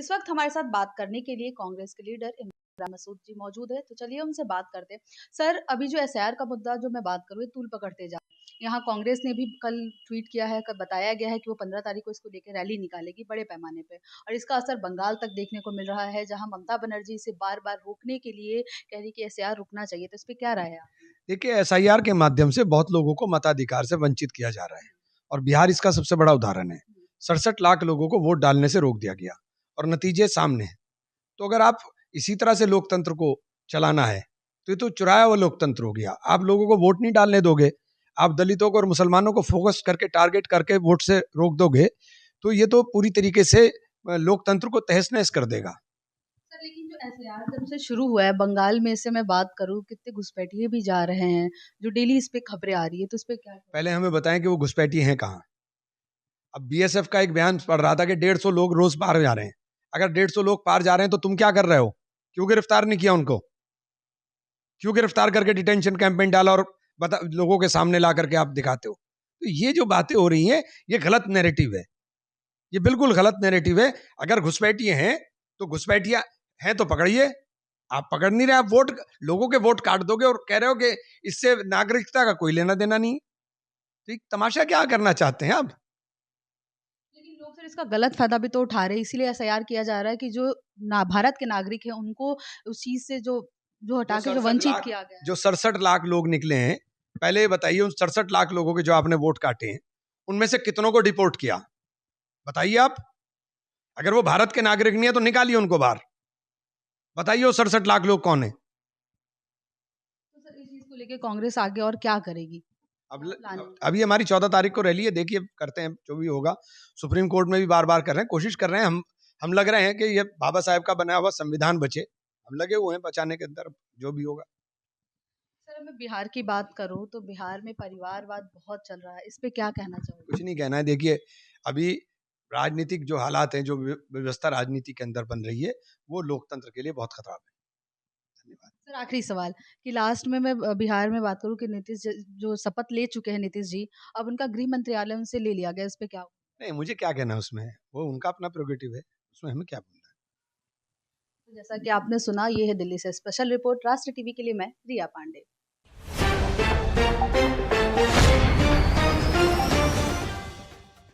इस वक्त हमारे साथ बात करने के लिए कांग्रेस के लीडर इमरान मसूद जी मौजूद है, तो चलिए उनसे बात करते हैं। सर, अभी जो एसआईआर का मुद्दा जो मैं बात करूँ, ये तूल पकड़ते जा रहा है। यहाँ कांग्रेस ने भी कल ट्वीट किया है, कल बताया गया है कि वो 15 तारीख को इसको लेकर रैली निकालेगी बड़े पैमाने पे, और इसका असर बंगाल तक देखने को मिल रहा है, जहाँ ममता बनर्जी इसे बार-बार रोकने के लिए कह रही कि एसआईआर रुकना चाहिए। तो इस पे क्या राय है आपकी? देखिए, एसआईआर के माध्यम से बहुत लोगों को मताधिकार से वंचित किया जा रहा है और बिहार इसका सबसे बड़ा उदाहरण है। 67 लाख लोगों को वोट डालने से रोक दिया गया और नतीजे सामने हैं। तो अगर आप इसी तरह से लोकतंत्र को चलाना है तो ये तो चुराया हुआ लोकतंत्र हो गया। आप लोगों को वोट नहीं डालने दोगे, आप दलितों को और मुसलमानों को फोकस करके टारगेट करके वोट से रोक दोगे, तो ये तो पूरी तरीके से लोकतंत्र को तहस नहस कर देगा। सर, लेकिन जो एसआईआर जब से शुरू हुआ है बंगाल में, से मैं बात करूँ, कितने घुसपैठिए भी जा रहे हैं, जो डेली इस पे खबरें आ रही है, तो इस पे क्या? पहले हमें बताएं कि वो घुसपैठी हैं कहाँ। अब बीएसएफ का एक बयान पढ़ रहा था कि 150 लोग रोज पार जा रहे हैं। अगर 150 लोग पार जा रहे हैं तो तुम क्या कर रहे हो? क्यों गिरफ्तार नहीं किया उनको? क्यों गिरफ्तार करके डिटेंशन कैंप में डाला और बता लोगों के सामने ला करके आप दिखाते हो? तो ये जो बातें हो रही हैं, ये गलत नैरेटिव है। ये बिल्कुल गलत नैरेटिव है। अगर घुसपैठिए हैं तो घुसपैठिया हैं तो पकड़िए। आप पकड़ नहीं रहे, आप वोट लोगों के वोट काट दोगे और कह रहे हो कि इससे नागरिकता का कोई लेना देना नहीं। तो तमाशा क्या करना चाहते हैं आप? लेकिन लोग सर इसका गलत फायदा भी तो उठा रहे हैं, इसीलिए एसआईआर किया जा रहा है कि जो ना भारत के नागरिक हैं उनको उस चीज से जो जो हटा के जो वंचित किया गया है। जो 67 लाख लोग निकले हैं, पहले बताइए उन 67 लाख लोगों के जो आपने वोट काटे हैं, उनमें से कितनों को डिपोर्ट किया? बताइए आप। अगर वो भारत के नागरिक नहीं है तो निकालिए उनको बाहर। बताइए वो 67 लाख लोग कौन है? तो सर इस चीज को लेके कांग्रेस आगे और क्या करेगी? अब क्या प्लान है? अभी हमारी 14 तारीख को रैली है, देखिए करते हैं जो भी होगा। सुप्रीम कोर्ट में भी बार बार कर रहे हैं, कोशिश कर रहे हैं। हम लग रहे हैं कि ये बाबा साहेब का बनाया हुआ संविधान बचे। हम लगे हुए हैं बचाने के अंदर, जो भी होगा। सर, मैं बिहार की बात करूं तो बिहार में परिवारवाद बहुत चल रहा है, इस पे क्या कहना चाहोगे? कुछ नहीं कहना है। देखिए, अभी राजनीतिक जो हालात हैं, जो व्यवस्था राजनीति के अंदर बन रही है, वो लोकतंत्र के लिए बहुत खतरा है। धन्यवाद। सर, आखिरी सवाल कि लास्ट में मैं बिहार में बात करूं कि जो शपथ ले चुके हैं नीतीश जी, अब उनका गृह मंत्रालय उनसे ले लिया गया, इस पे क्या? नहीं, मुझे क्या कहना है उसमें, वो उनका अपना प्रोगेटिव है, उसमें हमें क्या बोलना है। तो जैसा कि आपने सुना, ये है दिल्ली से स्पेशल रिपोर्ट राष्ट्र टीवी के लिए, मैं रिया पांडे।